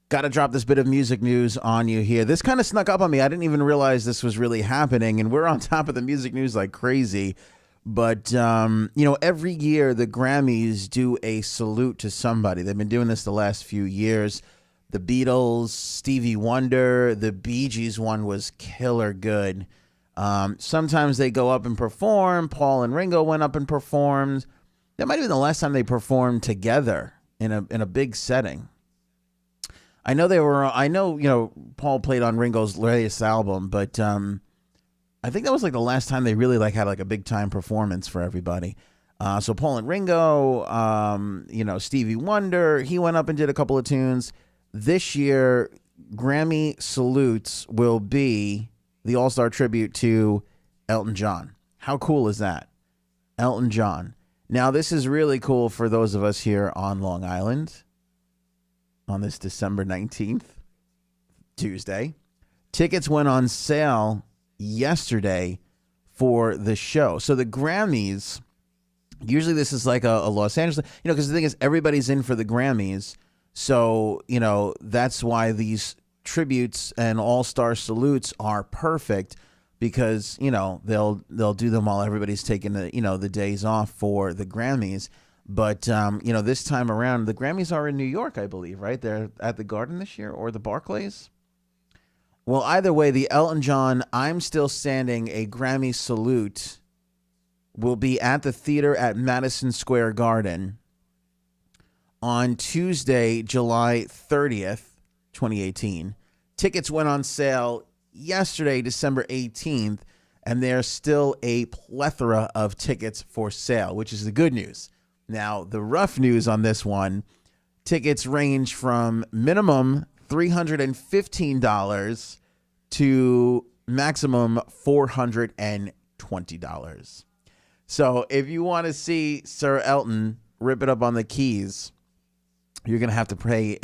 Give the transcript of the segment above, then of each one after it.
Got to drop this bit of music news on you here. This kind of snuck up on me. I didn't even realize this was really happening, and we're on top of the music news like crazy. But, every year the Grammys do a salute to somebody. They've been doing this the last few years. The Beatles, Stevie Wonder, the Bee Gees one was killer good. Sometimes they go up and perform. Paul and Ringo went up and performed. That might have been the last time they performed together in a big setting. I know, Paul played on Ringo's latest album, but I think that was like the last time they really had a big time performance for everybody. So Paul and Ringo, Stevie Wonder, he went up and did a couple of tunes. This year, Grammy salutes will be the All-Star tribute to Elton John. How cool is that? Elton John. Now, this is really cool for those of us here on Long Island on this December 19th, Tuesday. Tickets went on sale yesterday for the show. So the Grammys, usually this is like a Los Angeles, because the thing is everybody's in for the Grammys. So, that's why these tributes and all-star salutes are perfect because, they'll do them while everybody's taking the days off for the Grammys. But, this time around, the Grammys are in New York, I believe, right? They're at the Garden this year or the Barclays. Well, either way, the Elton John I'm Still Standing, a Grammy salute will be at the theater at Madison Square Garden on Tuesday, July 30th, 2018. Tickets went on sale yesterday, December 18th, and there's still a plethora of tickets for sale, which is the good news. Now, the rough news on this one, tickets range from minimum $315 to maximum $420. So if you want to see Sir Elton rip it up on the keys, you're going to have to pay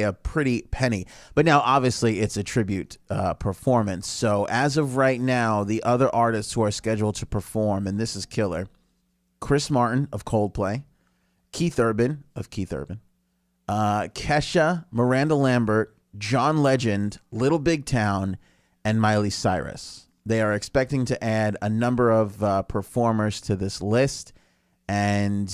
a pretty penny. But now, obviously, it's a tribute performance. So as of right now, the other artists who are scheduled to perform, and this is killer, Chris Martin of Coldplay, Keith Urban of Keith Urban, Kesha, Miranda Lambert, John Legend, Little Big Town, and Miley Cyrus. They are expecting to add a number of performers to this list. And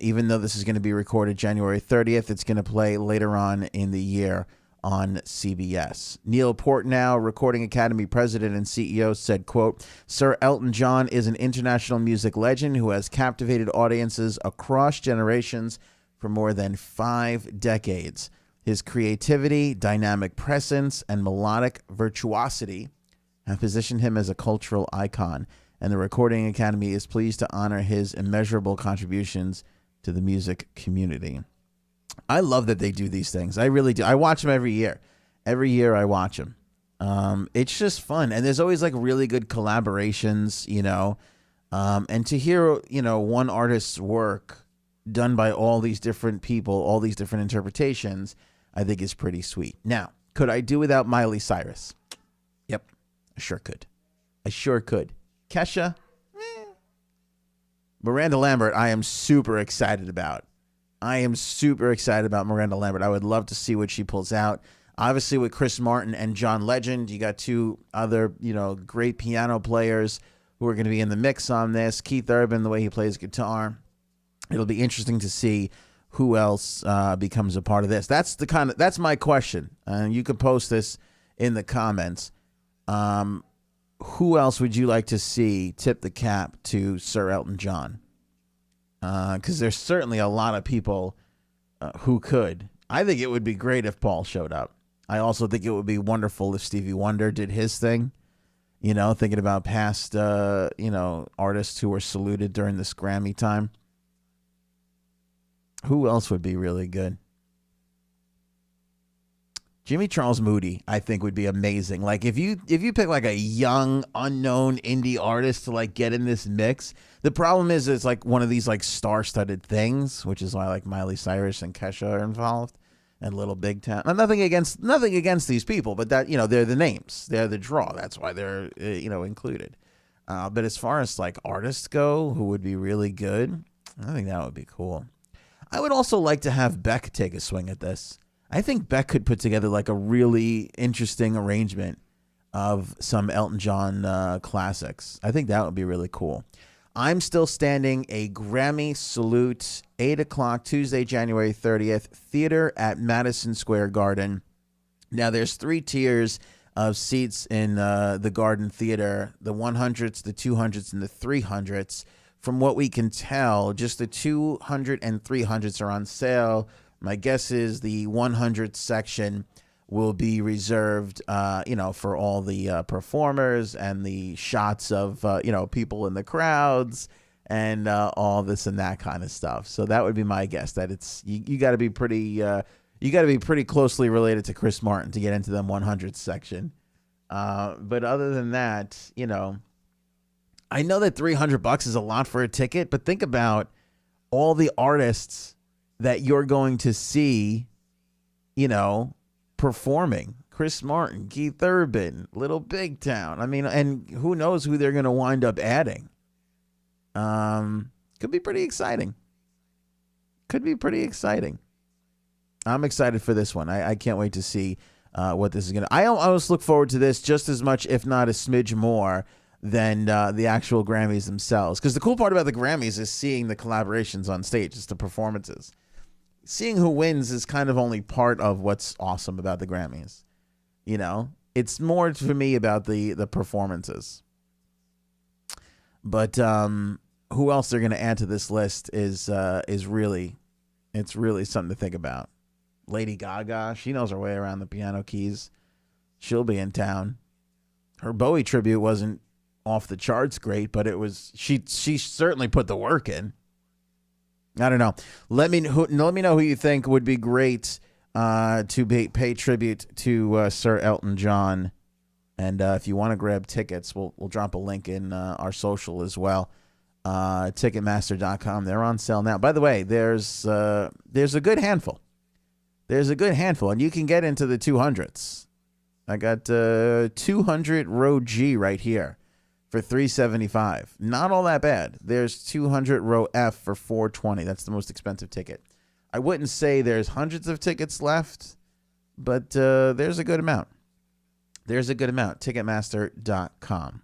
even though this is going to be recorded January 30th, it's going to play later on in the year on CBS. Neil Portnow, Recording Academy president and CEO, said, quote, Sir Elton John is an international music legend who has captivated audiences across generations for more than 5 decades. His creativity, dynamic presence, and melodic virtuosity have positioned him as a cultural icon, and the Recording Academy is pleased to honor his immeasurable contributions to the music community. I love that they do these things. I really do. I watch them every year. Every year I watch them. It's just fun. And there's always really good collaborations, and to hear, one artist's work done by all these different people, all these different interpretations, I think is pretty sweet. Now, could I do without Miley Cyrus? Yep, I sure could. Kesha, Miranda Lambert, I am super excited about. Miranda Lambert. I would love to see what she pulls out. Obviously, with Chris Martin and John Legend, you got 2 other, great piano players who are going to be in the mix on this. Keith Urban, the way he plays guitar. It'll be interesting to see who else becomes a part of this. That's my question. You can post this in the comments. Who else would you like to see tip the cap to Sir Elton John? Because there's certainly a lot of people who could. I think it would be great if Paul showed up. I also think it would be wonderful if Stevie Wonder did his thing. Thinking about past, artists who were saluted during this Grammy time. Who else would be really good? Jimmy Charles Moody, I think, would be amazing. If you pick a young, unknown indie artist to get in this mix, the problem is it's one of these star-studded things, which is why Miley Cyrus and Kesha are involved, and Little Big Town. Now, nothing against these people, but that they're the names, they're the draw. That's why they're included. But as far as artists go, who would be really good, I think that would be cool. I would also like to have Beck take a swing at this. I think Beck could put together like a really interesting arrangement of some Elton John classics. I think that would be really cool. I'm Still Standing, a Grammy salute, 8 o'clock, Tuesday, January 30th, theater at Madison Square Garden. Now, there's 3 tiers of seats in the Garden Theater, the 100s, the 200s, and the 300s. From what we can tell, just the 200 and 300s are on sale. My guess is the 100 section will be reserved, for all the performers and the shots of, people in the crowds and all this and that kind of stuff. So that would be my guess, that it's you got to be pretty closely related to Chris Martin to get into them 100 section. But other than that, I know that $300 is a lot for a ticket, but think about all the artists that you're going to see, performing. Chris Martin, Keith Urban, Little Big Town. I mean, and who knows who they're going to wind up adding. Could be pretty exciting. I'm excited for this one. I can't wait to see what this is going to. I always look forward to this just as much, if not a smidge more, than the actual Grammys themselves. Because the cool part about the Grammys is seeing the collaborations on stage. It's the performances. Seeing who wins is kind of only part of what's awesome about the Grammys. It's more for me about the performances. But who else they're going to add to this list is really something to think about. Lady Gaga, she knows her way around the piano keys. She'll be in town. Her Bowie tribute wasn't off the charts great, but it was she certainly put the work in. I don't know. Let me know who you think would be great to pay tribute to Sir Elton John. And if you want to grab tickets, we'll drop a link in our social as well. Ticketmaster.com. They're on sale now. By the way, there's a good handful. And you can get into the 200s. I got 200 row G right here for $375. Not all that bad. There's 200 row F for $420. That's the most expensive ticket. I wouldn't say there's hundreds of tickets left, but there's a good amount. Ticketmaster.com.